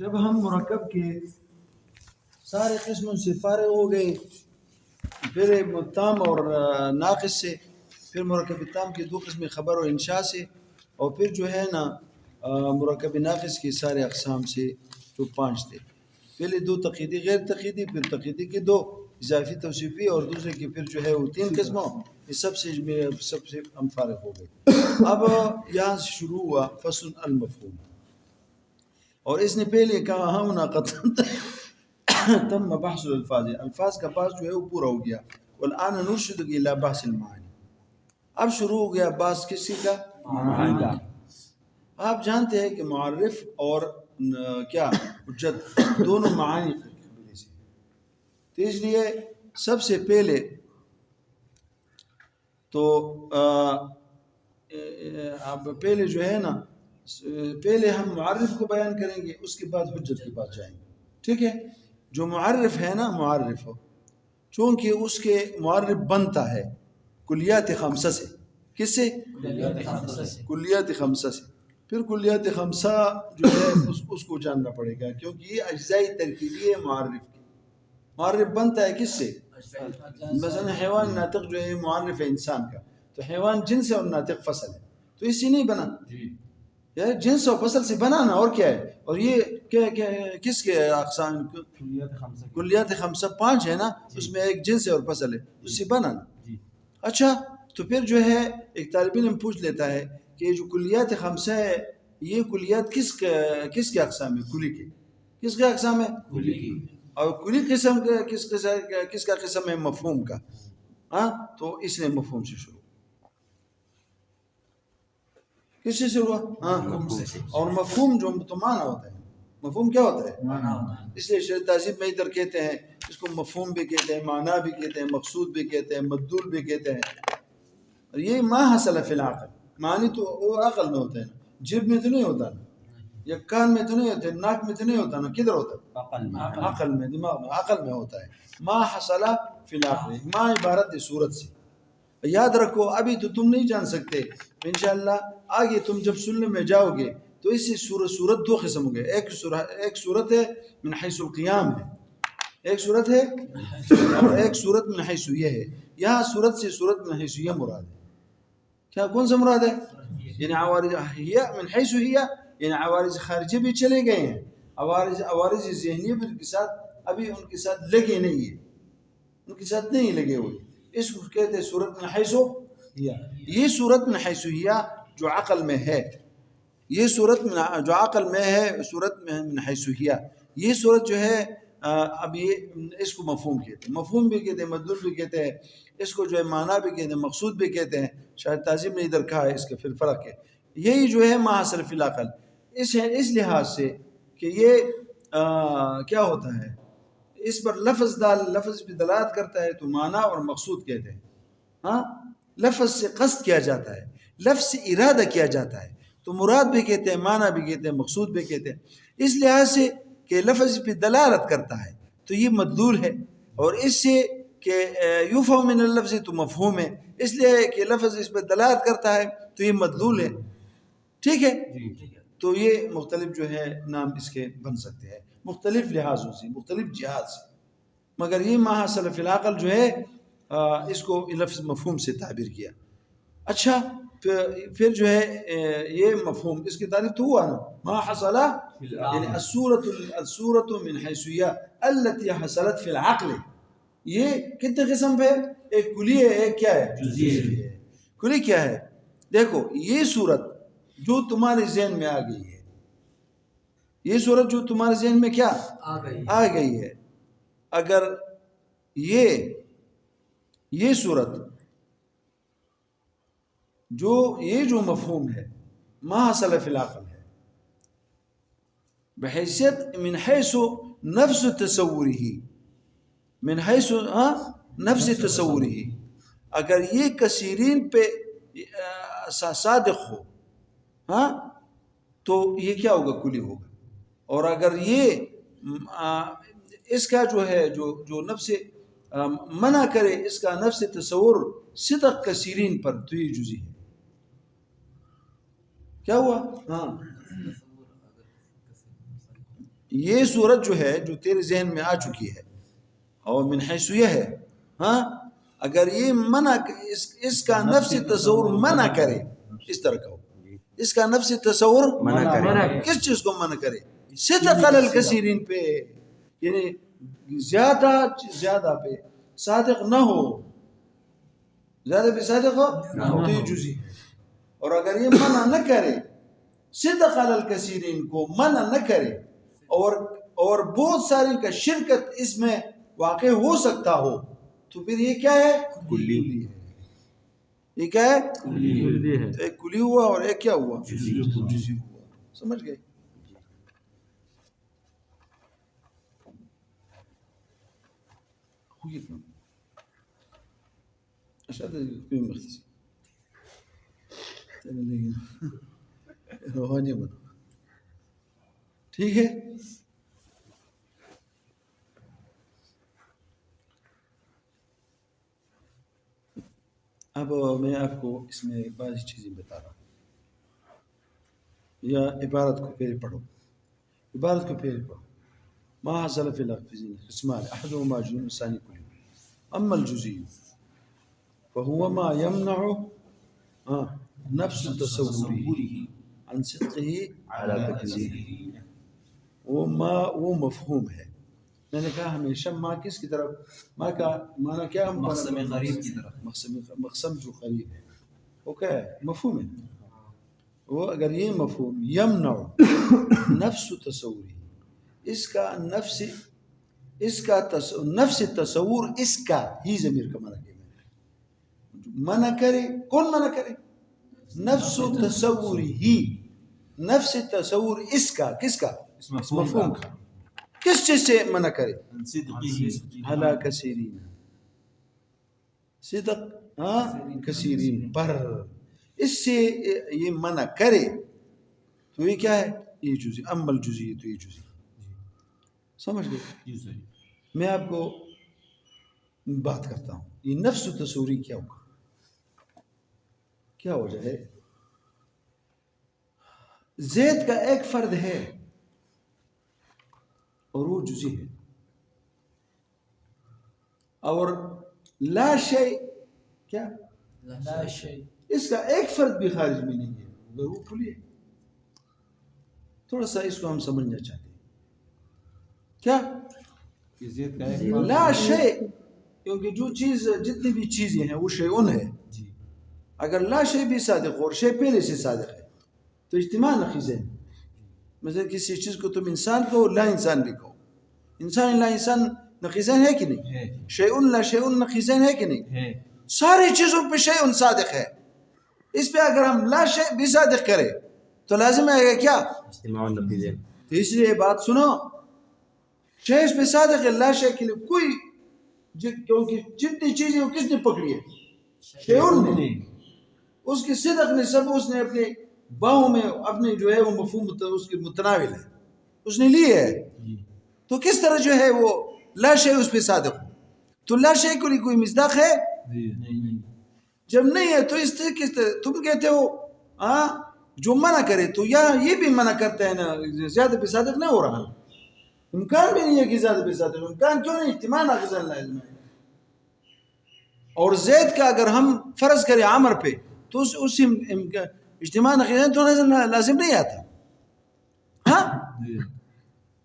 جب ہم مرکب کے سارے قسموں سے فارغ ہو گئے، پھر تام اور ناقص سے، پھر مرکب تام کی دو قسم خبر اور انشاء سے، اور پھر جو ہے نا مرکب ناقص کی سارے اقسام سے جو 5 تھے. پہلے 2 تقییدی غیر تقییدی، پھر تقییدی کے 2 اضافی توصیفی، اور دوسرے کی پھر جو ہے وہ 3 قسموں. یہ سب سے ہم فارغ ہو گئے. اب یہاں سے شروع ہوا فصل المفہوم، اور اس نے پہلے کہا ہونا قطن تم بحث الالفاظ، الفاظ کا بحث جو ہے وہ پورا ہو گیا. والآن نرشد الى بحث المعانی. اب شروع ہو گیا بحث کسی کا؟ معانی کا. آپ جانتے ہیں کہ معرف اور کیا حجت دونوں معانی قبیلے سے، تو اس لیے سب سے پہلے تو اب پہلے جو ہے نا پہلے ہم معرف کو بیان کریں گے، اس کے بعد حجت کے پاس جائیں گے. ٹھیک ہے؟ جو معرف ہے نا، معرف ہو چونکہ اس کے معرف بنتا ہے کلیات خمسہ سے. کس سے؟ کلیات خمسہ سے. پھر کلیات خمسہ جو ہے اس کو جاننا پڑے گا، کیونکہ یہ اجزائی ترکیبی ہے معرف کی. معرف بنتا ہے کس سے؟ مثلا حیوان ناطق جو ہے معرف ہے انسان کا، تو حیوان جنس ہے اور ناطق فصل ہے، تو اس سے نہیں بنا، جنس اور فصل سے بنانا. اور کیا ہے؟ اور یہ کس کے اقسام؟ کلیات خمسہ 5 ہے نا، اس میں ایک جنس ہے اور فصل ہے، اس سے بنانا. اچھا، تو پھر جو ہے ایک طالب علم پوچھ لیتا ہے کہ جو کلیات خمسہ ہے، یہ کلیات کس کے اقسام ہے؟ کلی کے. کس کا اقسام ہے؟ کلی کی. اور کلی قسم کس کا قسم ہے؟ مفہوم کا. ہاں، تو اس نے مفہوم سے شروع. کس سے شروع ہوا؟ ہاں، اور مفہوم جو تو معنی ہوتا ہے. مفہوم کیا ہوتا ہے؟ اس لیے شریعت تہذیب میں ادھر کہتے ہیں اس کو مفہوم بھی کہتے ہیں، معنی بھی کہتے ہیں، مقصود بھی کہتے ہیں، مدلول بھی کہتے ہیں. یہ ما حصل فی العقل، معنی تو وہ عقل میں ہوتا ہے نا، جب میں تو نہیں ہوتا نا، یا کان میں تو نہیں ہوتا ہے، ناک میں تو نہیں ہوتا نا، کدھر ہوتا ہے؟ عقل میں، دماغ میں، عقل میں ہوتا ہے. ما حصل فی العقل، ما عبارت ہے صورت سے. یاد رکھو ابھی تو تم نہیں جان سکتے، انشاءاللہ آگے تم جب سننے میں جاؤ گے تو اس سے صورت 2 قسم ہو گئے. ایک صورت ہے من حیث القیام ہے، ایک صورت ہے، اور ایک صورت من حیث یہ ہے. یہاں صورت سے صورت من حیث یہ مراد ہے. کیا کون سا مراد ہے؟ یعنی عوارض ہیہ من حیث ہیہ، یعنی عوارض خارجی بھی چلے گئے ہیں، عوارض ذہنی بھی ان کے ساتھ ابھی ان کے ساتھ لگے نہیں ہیں، ان کے ساتھ نہیں لگے ہوئے. اس کو کہتے ہیں صورت من حیث ہیہ. یہ صورت من حیث ہیہ جو عقل میں ہے، یہ صورت جو عقل میں ہے، صورت من حیث ہیہ، یہ صورت جو ہے اب یہ اس کو مفہوم کہتے ہیں. مفہوم بھی کہتے ہیں، مدلول بھی کہتے ہیں، اس کو جو ہے معنی بھی کہتے ہیں، مقصود بھی کہتے ہیں. شاید تعظیم نے ادھر کہا ہے اس کا پھر فرق ہے. یہی جو ہے ما حصل فی العقل، اس لحاظ سے کہ یہ کیا ہوتا ہے، اس پر لفظ بھی دلالت کرتا ہے تو معنی اور مقصود کہتے ہیں. ہاں، لفظ سے قصد کیا جاتا ہے، لفظ سے ارادہ کیا جاتا ہے، تو مراد بھی کہتے ہیں، معنی بھی کہتے ہیں، مقصود بھی کہتے ہیں. اس لحاظ سے کہ لفظ پہ دلالت کرتا ہے تو یہ مدلول ہے، اور اس سے کہ یفہم من اللفظ تو مفہوم ہے، اس لیے کہ لفظ اس پہ دلالت کرتا ہے تو یہ مدلول ہے. ٹھیک ہے؟ تو یہ مختلف جو ہے نام اس کے بن سکتے ہیں، مختلف لحاظوں سے، مختلف جہات سے. مگر یہ ما حصل فی العقل جو ہے اس کو لفظ مفہوم سے تعبیر کیا. اچھا، پھر جو ہے یہ مفہوم اس کی تعریف تو ہوا نا، ما حصل یعنی الصورت من حیثیہ التي حصلت فی العقل. یہ کتنے قسم پہ؟ ایک کلی ہے، ایک کیا ہے؟ جزئی ہے. کلی کیا ہے؟ دیکھو یہ صورت جو تمہارے ذہن میں آ گئی ہے، یہ صورت جو تمہارے ذہن میں کیا آ گئی ہے، اگر یہ صورت یہ جو مفہوم ہے ما حصل فی العقل ہے، بحیثیت من حیث نفس تصوری، من حیث نفس تصوری، اگر یہ کثیرین پہ صادق ہو تو یہ کیا ہوگا؟ کلی ہوگا. اور اگر یہ اس کا جو ہے جو نفس منع کرے، اس کا نفس تصور صدق کثیرین پر، تو یہ جزئی ہے. کیا ہوا؟ ہاں، یہ صورت جو ہے جو تیرے ذہن میں آ چکی ہے اور من حیث یہ ہے، ہاں اگر یہ منع اس کا نفس تصور منع کرے، اس طرح کہو اس کا نفس تصور منع کرے، کس چیز کو منع کرے؟ صدق علی الکثیرین پہ، یعنی زیادہ پہ صادق نہ ہو، زیادہ پہ صادق ہو تو یہ جزئی ہے۔ اور اگر یہ منع نہ کرے، صدق علی الکثیرین کو منع نہ کرے اور بہت سارے کا شرکت اس میں واقع ہو سکتا ہو تو پھر یہ کیا ہے؟ کلی ہے۔ یہ کیا ہے؟ کلی ہے، تو ایک کلی ہوا اور ایک کیا ہوا؟ جزئی ہوا۔ سمجھ گئے؟ اچھا کوئی مختصر روحانی بنا، ٹھیک ہے؟ اب میں آپ کو اس میں بعض چیزیں بتا رہا ہوں، یا عبارت کو پہلے پڑھو، عبارت کو پہلے پڑھو۔ ما حصل في اللفظين قسمان احدهما جزء والثاني كلي، اما الجزئي فهو ما يمنع نفس تصوره عن صدقه على تکذیبہ، وہ مفہوم ہے۔ میں نے کہا ہمیشہ ماں کس کی طرف، ماں کا معنی کیا؟ مقسم غریب کی طرف، مقسم جو غریب ہے وہ کیا ہے؟ مفہوم ہے۔ وہ اگر یہ مفہوم یمنع نفس تصوری، اس کا نفس تصور، اس کا ہی ضمیر کا معنی کیا منع کرے؟ کون منع کرے؟ نفس تصوری ہی، نفس تصور اس کا، کس کا؟ اس مفہوم کا، کس چیز سے منع کرے؟ علی کثیرین، صدق کثیرین پر، اس سے یہ منع کرے تو یہ کیا ہے؟ یہ جزئی، اما الجزئی تو یہ جزئی۔ سمجھ گئے؟ میں آپ کو بات کرتا ہوں، یہ نفس تصوری کیا ہوگا، کیا وجہ ہے؟ زید کا ایک فرد ہے اور وہ جزئی ہے، اور لا شیء کیا؟ لا شيء، اس کا ایک فرد بھی خارج میں نہیں ہے، مگر وہ کلی ہے۔ تھوڑا سا اس کو ہم سمجھنا چاہتے ہیں، کیا؟ لا شیء، کیونکہ جو چیز، جتنی بھی چیزیں ہیں وہ شیئن ہے۔ اگر لا شیء بھی صادق ہو اور شیء پہلے سے صادق ہے تو اجتماع نقیضین، مثلا کسی چیز کو تم انسان کہو، لا انسان بھی کہو، انسان لا انسان نقیضین ہے کہ نہیں؟ شیئن لا شیئن نقیضین ہے کہ نہیں؟ ساری چیزوں پہ شیئن صادق ہے، اس پہ اگر ہم لا شیء بھی صادق کرے تو لازم آئے گا کیا؟ اجتماع نقیضین۔ تو اس لیے بات سنو، شیء اس پہ صادق ہے، لا شیء کے لیے کوئی، کیونکہ جتنی چیزیں وہ کس نے پکڑی ہے؟ شیئن نے، اس کی صدق نے سب اس نے اپنے باہوں میں، اپنے جو ہے وہ مفہوم اس کے متناول ہے، اس نے لی ہے۔ تو کس طرح جو ہے وہ لا شیء اس پہ صادق ہو؟ تو لا شیء کو کوئی مصداق ہے؟ جب نہیں ہے تو اس طرح کس طرح تم کہتے ہو جو منع کرے تو یا یہ بھی منع کرتا ہے نا، زیادہ پہ صادق نہ ہو رہا، امکان بھی نہیں ہے کہ زیادہ پہ صادق، امکان کیوں نہیں؟ اجتماع ناقص لازم ہے۔ اور زید کا اگر ہم فرض کریں عمر پہ تو اس اجتماع ناقص تو لازم نہیں آتا، ہاں؟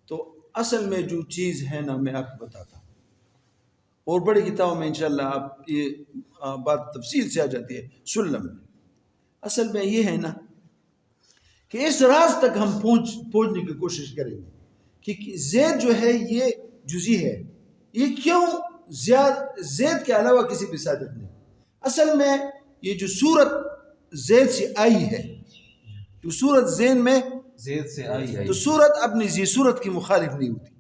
تو اصل میں جو چیز ہے نا، میں آپ کو بتاتا ہوں، اور بڑی کتابوں میں انشاءاللہ آپ یہ بات تفصیل سے آ جاتی ہے، سلم میں اصل میں یہ ہے نا کہ اس راز تک ہم پہنچنے کی کوشش کریں گے کہ زید جو ہے یہ جزئی ہے، یہ کیوں زید کے علاوہ کسی بھی صادق نہیں؟ اصل میں یہ جو صورت زید سے آئی ہے، جو صورت ذہن میں زید سے آئی ہے، تو صورت اپنی زی صورت کی مخالف نہیں ہوتی،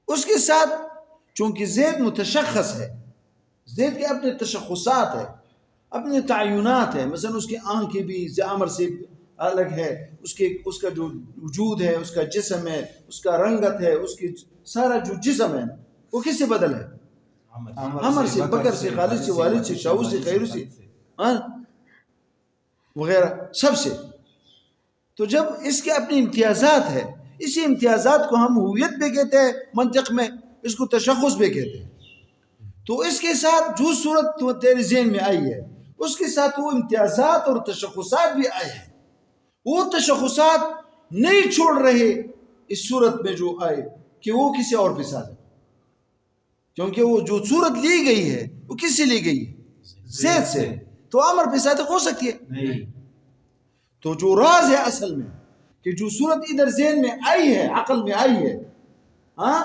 اس کے ساتھ چونکہ زید متشخص ہے، زید کے اپنے تشخصات ہے، اپنے تعینات ہے، مثلا اس کی آنکھیں بھی عمر سے الگ ہے، اس کا جو وجود ہے، اس کا جسم ہے، اس کا رنگت ہے، اس کی سارا جو جسم ہے وہ کس سے بدل ہے؟ عمر سے، بکر سے، خالد سے، والد سے، شاؤ سے، خیر سے، وغیرہ سب سے۔ تو جب اس کے اپنے امتیازات ہے، اسی امتیازات کو ہم ہویت بھی کہتے ہیں منطق میں، اس کو تشخص بھی کہتے ہیں. تو اس کے ساتھ جو صورت تو تیرے ذہن میں آئی ہے اس کے ساتھ وہ امتیازات اور تشخصات بھی آئے ہیں. وہ تشخصات نہیں چھوڑ رہے اس صورت میں جو آئے کہ وہ کسی اور پہ صادق، کیونکہ وہ جو صورت لی گئی ہے وہ کس سے لی گئی ہے؟ زید سے. تو عمر پہ صادق ہو سکتی ہے نہیں. تو جو راز ہے اصل میں کہ جو صورت ادھر ذہن میں آئی ہے، عقل میں آئی ہے، ہاں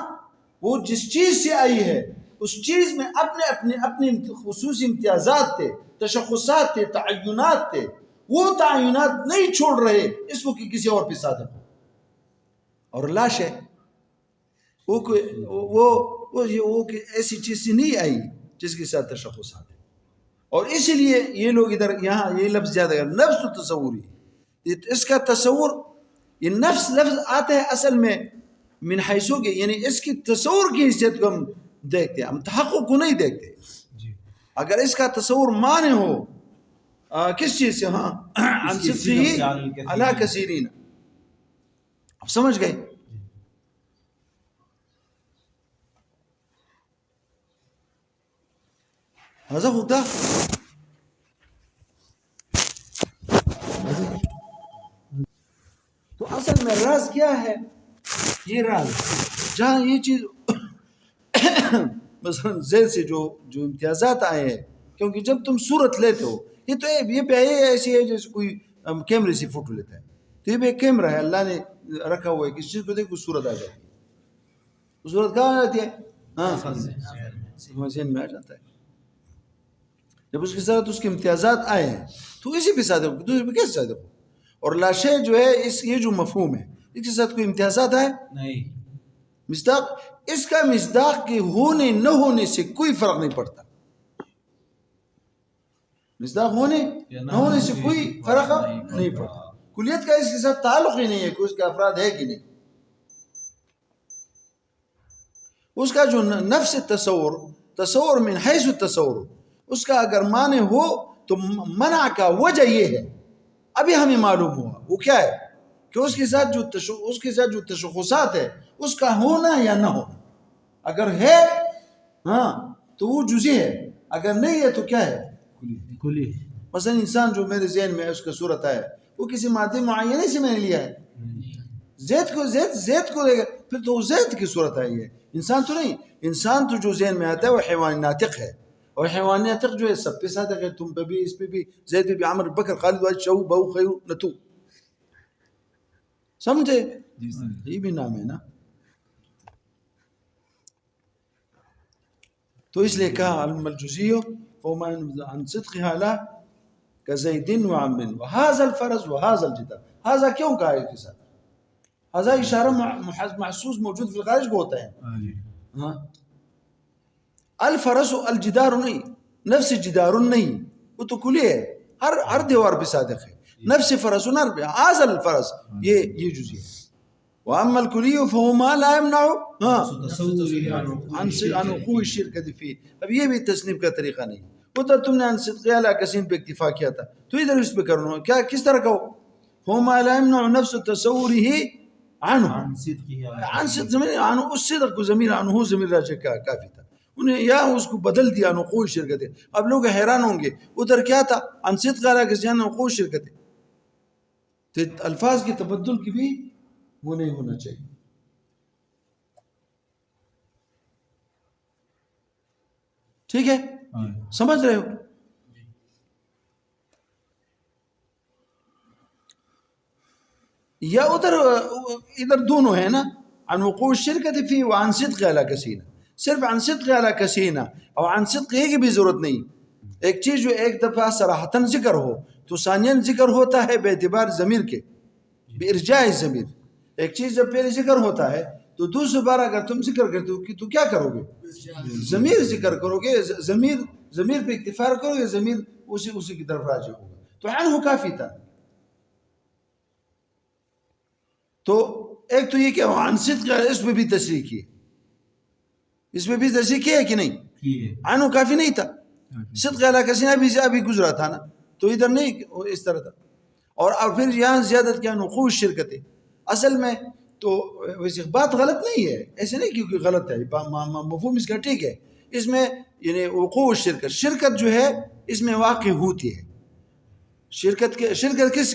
وہ جس چیز سے آئی ہے اس چیز میں اپنے خصوصی امتیازات تھے، تشخصات تھے، تعینات تھے. وہ تعینات نہیں چھوڑ رہے اس کو کہ کسی اور پہ صادق ہو. اور لاش ہے وہ ایسی چیز سے نہیں آئی جس کے ساتھ تشخصات ہے. اور اسی لیے یہ لوگ ادھر یہاں یہ لفظ زیادہ کر نفس و تصوری، اس کا تصور، یہ نفس لفظ آتا ہے اصل میں من حیثو کے، یعنی اس کی تصور کی حیثیت کو ہم دیکھتے ہیں، ہم تحقق کو نہیں دیکھتے. اگر اس کا تصور مانے ہو کس چیز سے، ہاں عن صدقہ علی کثیرین، اب سمجھ گئے. هذا هو ده. تو اصل میں راز کیا ہے؟ یہ راز جہاں یہ چیز مثلا زید سے جو امتیازات آئے ہیں، کیونکہ جب تم صورت لیتے ہو یہ تو یہ پہ ایسی ہے جیسے کوئی کیمرے سے فوٹو لیتا ہے. تو یہ بھی ایک کیمرہ ہے اللہ نے رکھا ہوا ہے، کسی چیز کو دیکھ کوئی صورت آ جاتی ہے. وہ صورت کہاں آ جاتی ہے؟ ہاں ذہن میں آ جاتا ہے. جب اس کے ساتھ اس کے امتیازات آئے ہیں تو اسی پہ صادق ہو، دوسرے پہ کیسے صادق ہو؟ اور لاشے جو ہے یہ جو مفہوم ہے اس کے ساتھ کوئی امتیازات ہے نہیں. مصداق، اس کا مصداق کے ہونے نہ ہونے سے کوئی فرق نہیں پڑتا. مصداق ہونے نہ ہونے سے کوئی فرق نہیں پڑتا. کلیت کا اس کے ساتھ تعلق ہی نہیں ہے کہ اس کا افراد ہے کہ نہیں. اس کا جو نفس تصور من حیث التصور، اس کا اگر معنی ہو تو منع کا وجہ یہ ہے، ابھی ہمیں معلوم ہوا وہ کیا ہے کہ اس کے ساتھ جو تشخصات ہے اس کا ہونا یا نہ ہونا. اگر ہے ہاں تو وہ جزئی ہے، اگر نہیں ہے تو کیا ہے؟ کلی. مثلا انسان جو میرے ذہن میں ہے اس کا صورت ہے وہ کسی مادے معینے سے میں نے لیا ہے. زید کو لے گا پھر تو زید کی صورت ہے، یہ انسان تو نہیں. انسان تو جو ذہن میں آتا ہے وہ حیوان ناطق ہے، اور حیوان ناطق جو ہے سب پہ صادق ہے. تم پہ بھی، اس پہ بھی، زید پہ بھی، عمر بکر خالد والد شو بہو خیو نتو، سمجھے؟ یہ بھی نام ہے نا. تو اس لیے کہا الجزیو فما عن صدقها لا كزيد وعمر وهذا الفرز وهذا الجدار. هذا کیوں کہا ہے کے ساتھ؟ هذا اشارہ محسوس موجود فی الخارج کو ہوتا ہے. ہاں الفرس الجدار نہیں، نفس جدار نہیں، وہ تو کلی ہے، ہر دیوار پہ صادق ہے. نفس فرس نر پہ هذا الفرس یہ جزئی ہے. واما الكلي فهو ما لا يمنع عن وقوع الشركة فيه. اب یہ بھی تصنیف کا طریقہ نہیں. ادھر تم نے عن صدق علی کثیر پہ اکتفا کیا تھا، تو ادھر اس پہ کرنا کیا کس طرح کا ہو؟ فهو ما لا يمنع نفس تصوره عنه عن صدق ضمیر عنه، اس صدق کو ضمیر عنه ضمیر راجع کا کافی تھا. انہیں یا اس کو بدل دیا عن وقوع الشركة. اب لوگ حیران ہوں گے ادھر کیا تھا؟ عن صدق علی کثیر عن وقوع الشركة. تو الفاظ کی تبدل کی بھی وہ نہیں ہونا چاہیے. ٹھیک ہے، سمجھ رہے ہو؟ یا ادھر دونوں ہیں نا، عن وقوع الشركة فيه وعن صدق على كثير. صرف عن صدق على كثير اور عن صدق کی بھی ضرورت نہیں. ایک چیز جو ایک دفعہ صراحتاً ذکر ہو تو ثانیاً ذکر ہوتا ہے بے اعتبار ضمیر کے، بارجاء الضمیر. ایک چیز جب پہلے ذکر ہوتا ہے تو دوسری بار اگر تم ذکر کرتے ہو کہ تو کیا کرو گے؟ ضمیر ذکر کرو گے، ضمیر پہ اکتفا کرو گے، ضمیر اسی کی طرف راجع ہوگا. تو عنہ کافی تھا. تو ایک تو یہ کہ عن صدق اس پہ بھی تشریح کی، اس پہ بھی تشریح کی ہے کہ نہیں؟ عنہ کافی نہیں تھا. صدق علی کثیر ابھی گزرا تھا نا، تو ادھر نہیں اس طرح تھا. اور پھر یہاں زیادت کیا؟ وقوع الشرکت. اصل میں تو ویسے بات غلط نہیں ہے، ایسے نہیں کیونکہ غلط ہے، مفہوم اس کا ٹھیک ہے. اس میں یعنی وقوع شرکت جو ہے اس میں واقع ہوتی ہے. شرکت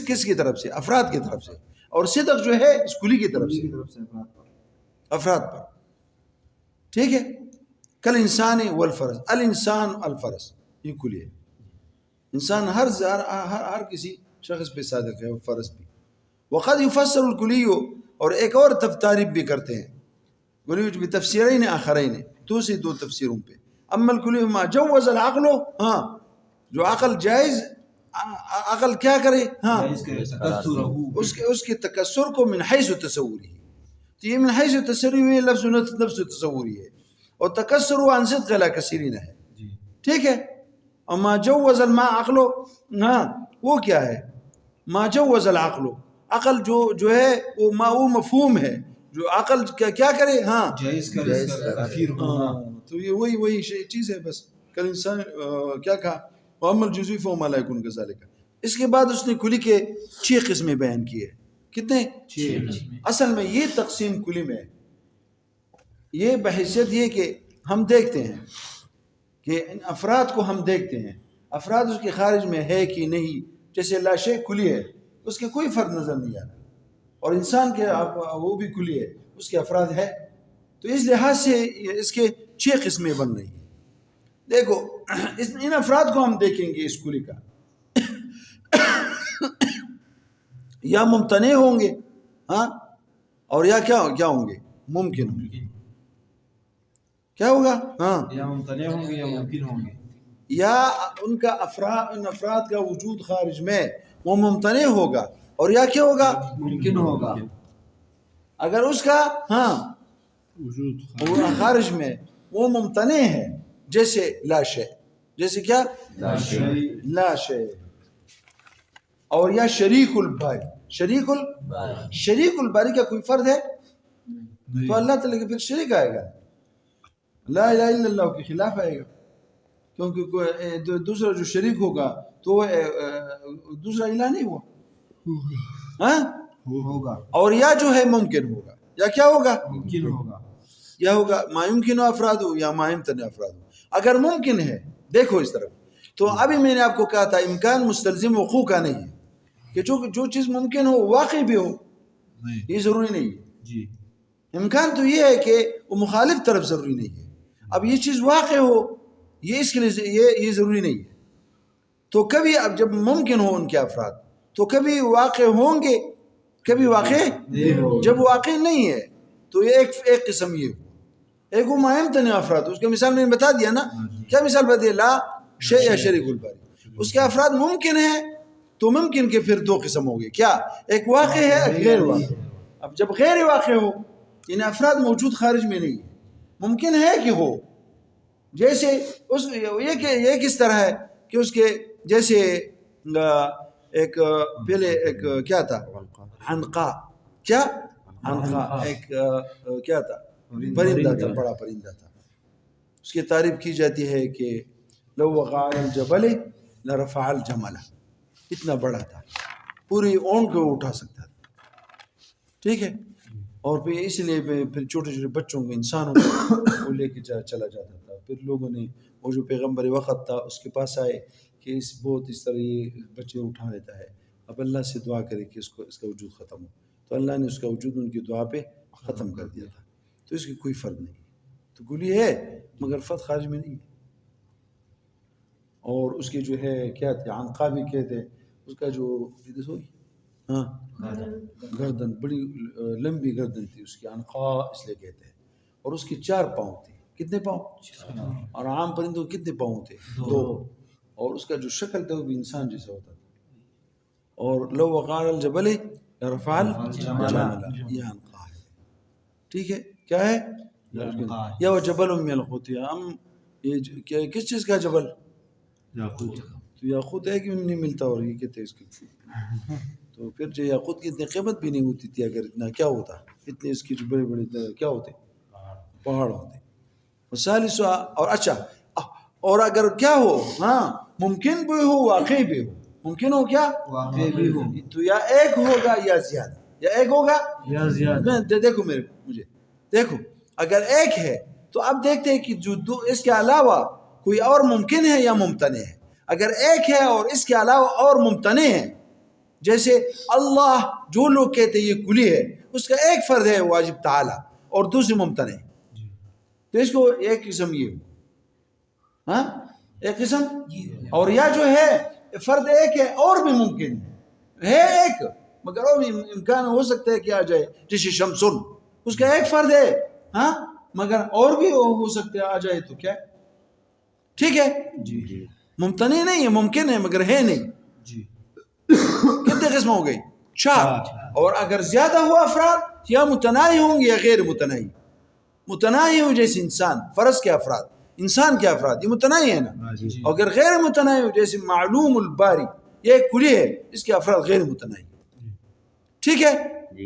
کس کی طرف سے؟ افراد کی طرف سے. اور صدق جو ہے اس کلی کی طرف سے افراد پر. ٹھیک ہے. کل انسان والفرس، الانسان الفرس یہ کلی ہے. انسان ہر کسی شخص پہ صادق ہے اور فرس بھی. وقد يفسر الکلی، اور ایک اور تعریف بھی کرتے ہیں کلی بھی تفسیرین آخرین، دوسری دو تفسیروں پہ. اما الکلی ما جوز العقل، ہاں جو عقل جائز، عقل کیا کرے، ہاں اس کے تکسر کو من حیث تصوری. تو یہ من حیث تصوری میں لفظ نفس تصوری ہے، اور تکسر عن صدق لا کثیرین ہے. ٹھیک ہے. اما جوز الماء عقل، ہاں وہ کیا ہے؟ ما جوز العقل، عقل جو ہے وہ مفہوم ہے، جو عقل کیا کرے، ہاں جائز کرے. تو یہ وہی چیز ہے. بس کل انسان کیا کہا، وَأَمَّا الْجُزْءُ فَهُمَا لَا يَكُونُ كَذَلِكَ. اس کے بعد اس نے کلی کے 6 قسمیں بیان کیے. کتنے؟ 6. اصل میں یہ تقسیم کلی میں یہ بحیثیت یہ کہ ہم دیکھتے ہیں کہ ان افراد کو ہم دیکھتے ہیں، افراد اس کے خارج میں ہے کہ نہیں. جیسے لا شیء کلی ہے، اس کے کوئی فرد نظر نہیں آتا، اور انسان کے وہ بھی کلی ہے، اس کے افراد ہے. تو اس لحاظ سے اس کے 6 قسمیں بن رہی ہیں. دیکھو ان افراد کو ہم دیکھیں گے اس کلی کا، یا ممتنع ہوں گے، ہاں، اور یا کیا ہوں گے، ممکن ہوں گے. کیا ہوگا؟ ہاں، یا ممتنع ہوں گے یا ممکن ہوں گے. یا ان افراد کا وجود خارج میں وہ ممتنع ہوگا، اور یا کیا ہوگا، ممکن ہوگا. اگر اس کا ہاں وجود خارج میں وہ ممتنع ہے، جیسے لا شے، جیسے کیا لا شے، اور یا شریک الباری. شریک الباری کا کوئی فرد ہے تو اللہ تعالیٰ کے پھر شریک آئے گا، لا الہ الا اللہ کے خلاف آئے گا، کیونکہ دوسرا جو شریک ہوگا تو دوسرا الہ نہیں ہوا. ہاں ہوگا. اور یا جو ہے ممکن ہوگا، یا کیا ہوگا، ممکن ہوگا. یا ہوگا ما يمكن افراد ہو یا ما يمتنع افراد ہو. اگر ممکن ہے، دیکھو اس طرف، تو ابھی میں نے آپ کو کہا تھا امکان مستلزم وقوع کا نہیں ہے کہ جو چیز ممکن ہو واقع بھی ہو، یہ ضروری نہیں ہے. جی. امکان تو یہ ہے کہ وہ مخالف طرف ضروری نہیں ہے. اب یہ چیز واقع ہو، یہ اس کے لیے یہ ضروری نہیں ہے. تو کبھی اب جب ممکن ہو ان کے افراد تو کبھی واقع ہوں گے، کبھی واقع جب واقع نہیں ہے تو یہ ایک قسم یہ ہو. ایک وہ ما يمتنع افراد، اس کا مثال میں نے بتا دیا نا. کیا مثال بتا دیا؟ لا شیء یا شریک الباری. اس کے افراد ممکن ہیں تو ممکن کے پھر 2 قسم ہو گئے. کیا؟ ایک واقع ہے، ایک غیر واقع. اب جب غیر واقع ہو یعنی افراد موجود خارج میں نہیں ہے، ممکن ہے کہ ہو. جیسے یہ کس طرح ہے کہ اس کے جیسے ایک پہلے ایک کیا تھا، عنقا. کیا عنقا؟ ایک کیا تھا، پرندہ تھا، بڑا پرندہ تھا. اس کی تعریف کی جاتی ہے کہ لو وقع علی الجبل لرفع الجمل. اتنا بڑا تھا، پوری اونٹ کو اٹھا سکتا تھا. ٹھیک ہے. اور پھر اس لیے پھر چھوٹے چھوٹے بچوں کو، انسانوں کو وہ لے کے چلا جاتا تھا. پھر لوگوں نے، وہ جو پیغمبر وقت تھا اس کے پاس آئے کہ اس طرح یہ بچے اٹھا لیتا ہے، اب اللہ سے دعا کرے کہ اس کا وجود ختم ہو. تو اللہ نے اس کا وجود ان کی دعا پہ ختم کر دیا تھا. تو اس کی کوئی فرق نہیں. تو کلی ہے مگر فرد خارج میں نہیں ہے. اور اس کے جو ہے کیا تھے، عنقا بھی کہتے ہیں. اس کا جو ہاں گردن، بڑی لمبی گردن تھی اس کی، عنقا اس لیے کہتے ہیں. اور اس کے 4 پاؤں تھے. کتنے پاؤں؟ اور عام پرندوں کتنے پاؤں تھے؟ 2. اور اس کا جو شکل تھا وہ بھی انسان جیسا ہوتا تھا. اور لو وقع علی الجبل لرفع الجمل، یہ عنقا ہے. ٹھیک ہے. کیا ہے؟ یا وہ جبل من القوتیہ. ہم یہ کس چیز کا جبل؟ یاقوت. تو یاقوت ہے کہ نہیں ملتا، اور یہ کہتے ہیں اس کی. تو پھر جو یاقوت کی اتنی قیمت بھی نہیں ہوتی تھی اگر اتنا کیا ہوتا، اتنے اس کی جو بڑے بڑے کیا ہوتے، پہاڑ ہوتے. اور اچھا، اور اگر کیا ہو، ہاں ممکن بھی ہو واقع بھی ہو. ممکن ہو کیا؟ واقع بھی ہو. تو یا ایک ہوگا یا زیادہ. یا ایک ہوگا؟ یا زیادہ. دیکھو مجھے دیکھو، اگر ایک ہے تو اب دیکھتے ہیں کہ جو اس کے علاوہ کوئی اور ممکن ہے یا ممتنع ہے. اگر ایک ہے اور اس کے علاوہ اور ممتنع ہے، جیسے اللہ جو لوگ کہتے ہیں یہ کلی ہے، اس کا ایک فرد ہے واجب تعالی اور دوسری ممتنع ہے، تو اس کو ایک قسم یہ ہو، ہاں ایک قسم. اور یا جو ہے فرد ایک ہے اور بھی ممکن ہے ایک، مگر اور بھی امکان ہو سکتا ہے کہ آ جائے، جیسے شمسن اس کا ایک فرد ہے، ہاں مگر اور بھی ہو سکتا ہے آ جائے، تو کیا ٹھیک ہے؟ جی ممتنع نہیں ہے، ممکن ہے مگر ہے نہیں. جی کتنے قسم ہو گئی؟ 4. اور اگر زیادہ ہوا افراد یا متناہی ہوں گے یا غیر متناہی. متناہی ہو جیسے انسان، فرض کے افراد، انسان کے افراد، یہ متناہی ہے نا. اگر غیر متناہی ہو جیسے معلوم الباری، یہ ایک کلی ہے، اس کے افراد غیر متناہی. ٹھیک ہے؟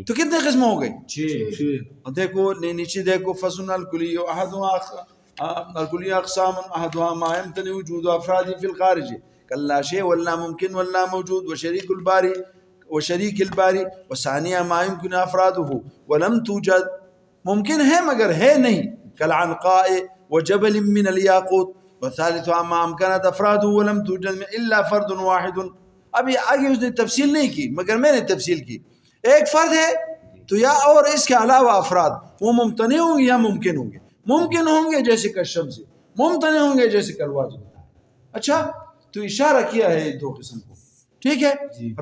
تو کتنے قسم ہو گئی؟ 6. دیکھو نیچے دیکھو، فصل الکلی الکلی اقسام احدها ما يمتنع وجود افراد في الخارج كلا شيء ولا ممكن ولا موجود وشريك الباري وشريك الباري وثانيا ما يمكن افراده ولم توجد، ممکن ہے مگر ہے نہیں، كالعنقاء وجبل من الياقوت. وثالثها ما امكنت افراده ولم توجد الا فرد واحد. ابھی آگے اس نے تفصیل نہیں کی مگر میں نے تفصیل کی. ایک فرد ہے تو یا اور اس کے علاوہ افراد وہ ممتنع ہوں گے یا ممکن ہوں گے. ممکن ہوں گے جیسے کالشمس، ممتنع ہوں گے جیسے کالواجب. اچھا تو اشارہ کیا ہے دو قسم کو، ٹھیک ہے.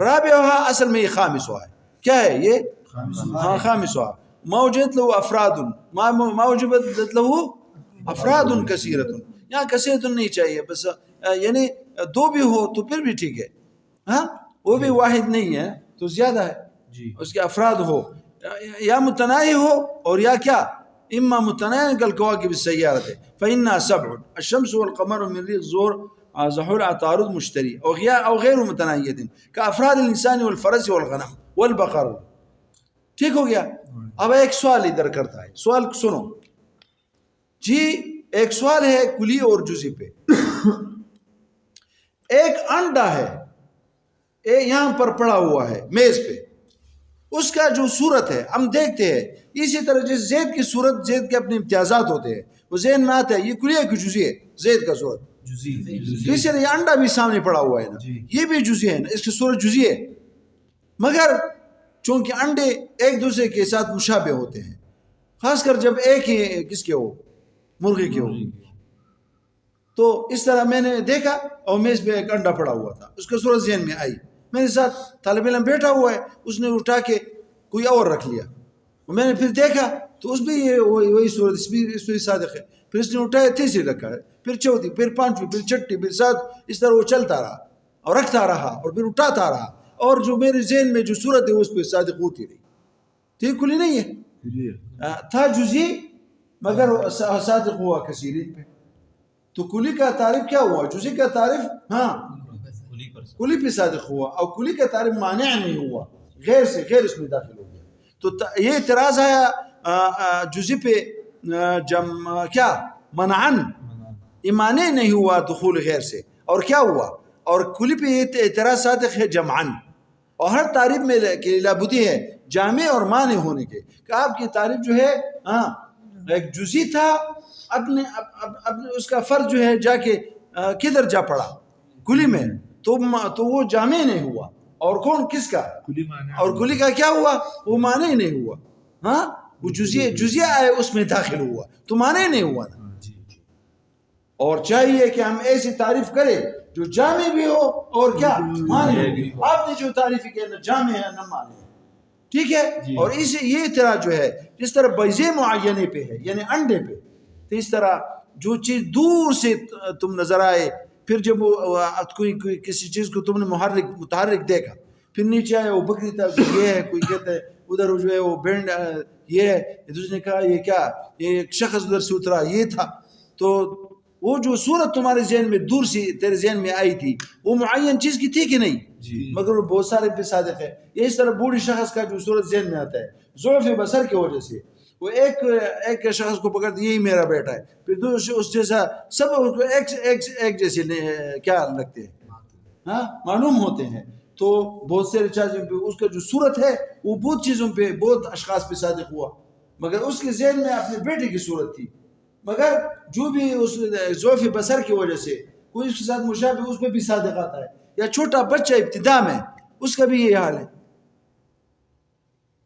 رابعہ اصل میں یہ خامسہ ہے، کیا ہے یہ؟ ہاں خامسہ. موجود له افراد ما وجبت له افراد کثیرۃ. یہاں کثیرۃ نہیں چاہیے، بس یعنی دو بھی ہو تو پھر بھی ٹھیک ہے، ہاں وہ بھی واحد نہیں ہے تو زیادہ ہے، اس کے افراد ہو یا متناہی ہو اور یا کیا، اما متناہی كالكواكب السيارة فإنها 7 الشمس والقمر من ريح الزور زحول عطارد مشتري او غیر متناہیة كأفراد الانسان والفرس والغنم والبقر. ٹھیک ہو گیا. اب ایک سوال ادھر کرتا ہے، سوال سنو جی. ایک سوال ہے کلی اور جزئی پہ. ایک انڈا ہے یہاں پر پڑا ہوا ہے میز پہ، اس کا جو صورت ہے ہم دیکھتے ہیں اسی طرح جس زید کی صورت، زید کے اپنے امتیازات ہوتے ہیں، وہ ذہن میں آتا ہے یہ کلی ہے کہ جزئی ہے. زید کا صورت اسی طرح یہ انڈا بھی سامنے پڑا ہوا ہے نا، یہ بھی جزئی ہے نا، اس کی صورت جزئی ہے. مگر چونکہ انڈے ایک دوسرے کے ساتھ مشابہ ہوتے ہیں، خاص کر جب ایک ہی کس کے ہو، مرغی کے ہو. تو اس طرح میں نے دیکھا اور میز پہ ایک انڈا پڑا ہوا تھا، اس کا صورت ذہن میں آئی. میرے ساتھ طالب علم بیٹھا ہوا ہے، اس نے اٹھا کے کوئی اور رکھ لیا، میں نے پھر دیکھا تو اس بھی یہ وہی صورت اس بھی صادق ہے. پھر اس نے اٹھایا تیسری رکھا ہے، پھر چوتھی، پھر پانچویں، پھر چھٹی، پھر سات، اس طرح وہ چلتا رہا اور رکھتا رہا اور پھر اٹھاتا رہا، اور جو میرے ذہن میں جو صورت ہے اس پہ صادق ہوتی رہی. ٹھیک کلی نہیں ہے، تھا جزئی مگر صادق ہوا کثیری پہ. تو کلی کا تعریف کیا ہوا؟ جزئی کا تعریف ہاں کلی پہ صادق ہوا، اور کلی کا تعریف مانع نہیں ہوا، غیر سے غیر اس میں داخل ہو گیا. تو یہ اعتراض آیا جزئی پہ کیا منعن، یہ مانع نہیں ہوا دخول غیر سے. اور کیا ہوا؟ اور کلی پہ یہ اعتراض صادق ہے جمعن. اور ہر تعریف میں لابدی ہے جامع اور مانع ہونے کے، کہ آپ کی تعریف جو ہے ہاں ایک جزئی تھا، اپنے اس کا فرد جو ہے جا کے کدھر جا پڑا کلی میں، تو وہ جامع نہیں ہوا. اور کون کس کا؟ اور کلی کا کیا ہوا؟ وہ مانع نہیں ہوا. ہاں وہ جزئی آئے اس میں داخل ہوا تو مانع نہیں ہوا نا. اور چاہیے کہ ہم ایسی تعریف کریں جو جامع بھی ہو اور کیا مانع بھی ہو. آپ نے جو تعریف کی نہ جامع ہے نہ مانع ہے، ٹھیک ہے. اور اس یہ طرح جو ہے جس طرح بیضے معینے پہ ہے یعنی انڈے پہ، تو اس طرح جو چیز دور سے تم نظر آئے، پھر جب کوئی کسی چیز کو تم نے متحرک دیکھا، پھر نیچے آئے وہ بکری تھا، یہ ہے، کوئی کہتا ہے ادھر جو ہے وہ بینڈ یہ ہے، دوسرے نے کہا یہ کیا، یہ ایک شخص ادھر سے اترا یہ تھا. تو وہ جو صورت تمہارے ذہن میں دور سے تیرے ذہن میں آئی تھی وہ معین چیز کی تھی کہ نہیں، مگر وہ بہت سارے پہ صادق ہے. یہ اس طرح بوڑھی شخص کا جو صورت ذہن میں آتا ہے ضعف بصر کی وجہ سے، وہ ایک شخص کو پکڑتے یہی میرا بیٹا ہے، پھر دوسرے اس جیسا سب ایک جیسے کیا لگتے ہیں، ہاں معلوم ہوتے ہیں. تو بہت سے چیزوں پہ اس کا جو صورت ہے وہ بہت چیزوں پہ بہت اشخاص پہ صادق ہوا، مگر اس کے ذہن میں اپنے بیٹے کی صورت تھی، مگر جو بھی اس ضعف بصر کی وجہ سے کوئی اس کے ساتھ مشابہ اس پہ بھی صادق آتا ہے، یا چھوٹا بچہ ابتدا میں اس کا بھی یہ حال ہے.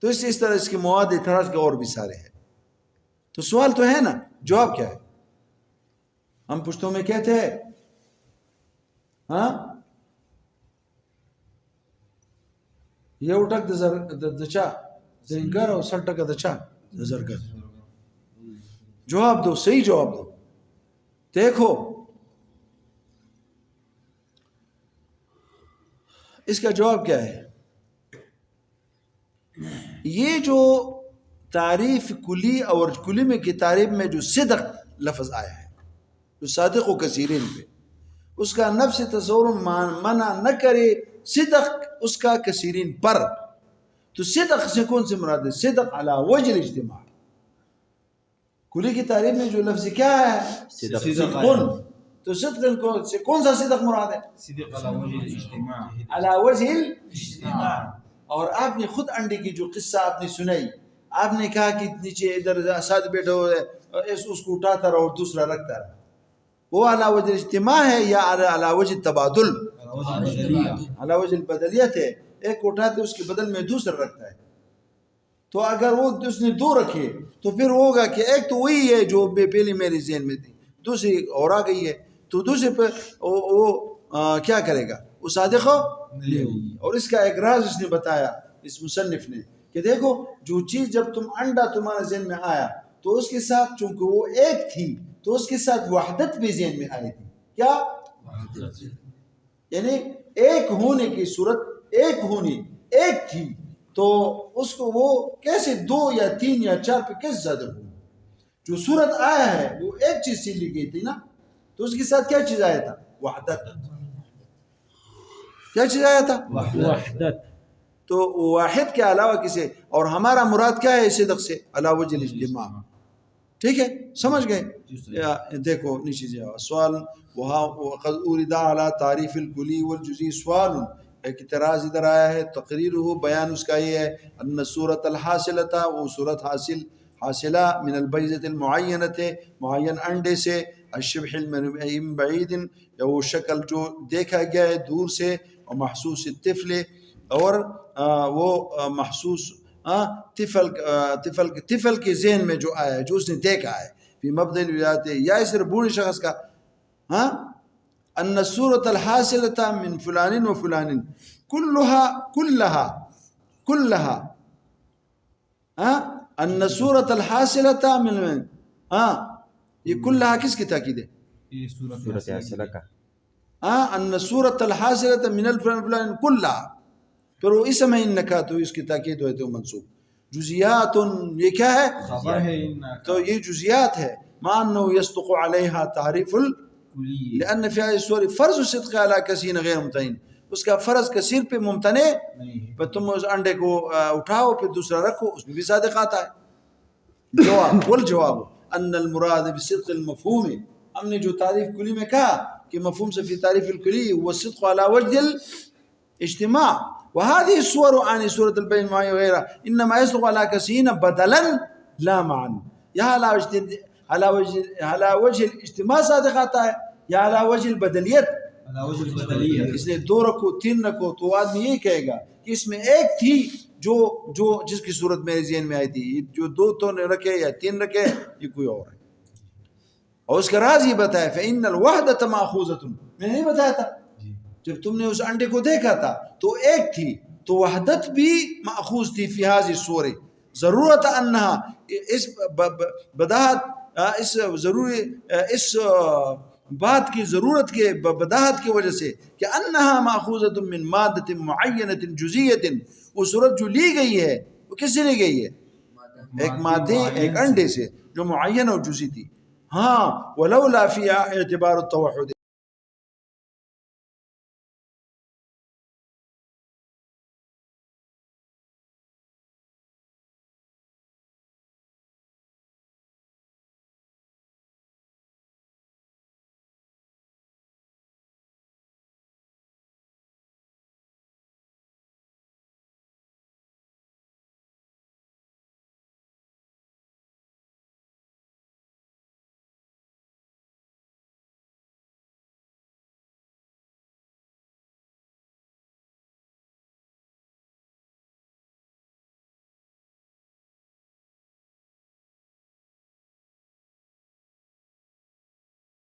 تو اس طرح اس کے مواد اعتراض کے اور بھی سارے ہیں. تو سوال تو ہے نا، جواب کیا ہے؟ ہم پشتوں میں کہتے ہیں ہاں یہ اٹھک دچا زنگر اور سلٹک دچا زرگر. جواب دو، صحیح جواب دو. دیکھو اس کا جواب کیا ہے؟ یہ جو تعریف کلی اور کلی میں کی تعریف میں جو صدق لفظ آیا ہے، جو صادق و کثیرین پہ، اس کا نفس تصور منع نہ کرے صدق اس کا کثیرین پر. تو صدق سے کون سے مراد ہے؟ صدق علی وجہ الاجتماع. کلی کی تعریف میں جو لفظ کیا ہے؟ صدقن. تو صدق سے کون سا صدق مراد ہے؟ صدق علی وجہ الاجتماع. علی وجہ الاجتماع. اور آپ نے خود انڈے کی جو قصہ آپ نے سنائی، آپ نے کہا کہ نیچے ادھر ساتھ بیٹھا ہو اس کو اٹھاتا رہا اور دوسرا رکھتا رہا، وہ علی وجہ الاجتماع ہے یا علی وجہ التبادل؟ علی وجہ البدلیت ہے. ایک اٹھاتے اس کے بدل میں دوسرا رکھتا ہے. تو اگر وہ اس نے دو رکھے تو پھر ہوگا کہ ایک تو وہی ہے جو پہلے میرے ذہن میں تھی، دوسری اور آ گئی ہے، تو دوسرے پہ وہ کیا کرے گا؟ وہ صادق ہو نہیں ہوگی. اور اس کا ایک راز اس نے بتایا اس مصنف نے کہ دیکھو جو چیز جب تم انڈا تمہارے ذہن میں آیا تو اس کے ساتھ چونکہ وہ ایک تھی تو اس کے ساتھ وحدت بھی ذہن میں آئی تھی. کیا؟ یعنی ایک ہونے کی صورت، ایک ہونی ایک تھی، تو اس کو وہ کیسے دو یا تین یا چار پہ کیسے زیادہ ہو؟ جو صورت آیا ہے وہ ایک چیز سے لی گئی تھی نا، تو اس کے ساتھ کیا چیز آیا تھا؟ وحدت. کیا چیز آیا تھا؟ وحدت. تو واحد کے علاوہ کسی، اور ہمارا مراد کیا ہے صدق سے؟ علی وجہ الاجتماع. ٹھیک ہے، سمجھ گئے؟ دیکھو نیچے جاؤ. سوال وقد اورد علی تعریف الکلی والجزئی سوال. ایک اعتراض ادھر آیا ہے، تقریر ہو بیان اس کا یہ ہے ان صورت الحاصلتا، وہ صورت حاصلہ من البیضۃ المعینۃ، معین انڈے سے، الشبح من بعید، یا وہ شکل جو دیکھا گیا ہے دور سے، اور محسوس الطفل، اور وہ محسوس طفل کے ذہن میں جو آیا ہے، جو اس نے دیکھا ہے، فی مبدأ الولادت، یا اس بوڑھے شخص کا ان الصورت الحاصلۃ من فلان و فلان کلها ان الصورت الحاصلۃ من یہ کلها کس کی تاکید ہے؟ یہ صورت حاصلہ کا. ان الصورت الحاصلۃ من الفلان فلان كلها، پھر وہ اسم ہے انکا، تو اس کی تاکید ہوئے تو منصوب. جزیات، یہ کیا ہے؟ خبر ہے انکا. تو یہ جزیات ہے. مع انه يصدق عليها تعریف لأن في هذه الصور فرض الصدق على كثير غیر ممتنع، اس کا فرض کثیر پہ ممتنع نہیں. پھر تم اس انڈے کو اٹھاؤ پھر دوسرا رکھو، اس میں بھی صادق آتا ہے. جواب والجواب ان المراد بصدق المفہوم، ہم نے جو تعریف کلی میں کہا کہ مفہوم سے فی تعریف الکلی هو الصدق على وجه الاجتماع، وهذه الصور عن صورة البين معي وغيرها انما يصدق على كثير بدلا لا معا. یہاں على وجه الاجتماع صادق آتا ہے یا علی وجہ البدلیت؟ علی وجہ البدلیت. اس لیے دو رکھو تین رکھو تو آدمی یہی کہے گا کہ اس میں ایک تھی جو جس کی صورت میرے ذہن میں آئی تھی، جو دو تو نے رکھے یا تین رکھے یہ کوئی اور ہے. اور اس کا راز یہ بتایا فإن الوحدۃ مأخوذۃ، میں نے نہیں بتایا تھا جب تم نے اس انڈے کو دیکھا تھا تو ایک تھی، تو وحدت بھی مأخوذ تھی فی هذه الصور. ضرورت انہا، اس بداہت، اس ضروری، اس بات کی ضرورت کے بداہت کی وجہ سے کہ انہا ماخوذۃ من مادۃ معینۃ جزیۃ، وہ صورت جو لی گئی ہے وہ کس سے لی گئی ہے؟ ایک مادے، ایک انڈے سے جو معین اور جزی تھی. ہاں ولولا فی اعتبار التوحد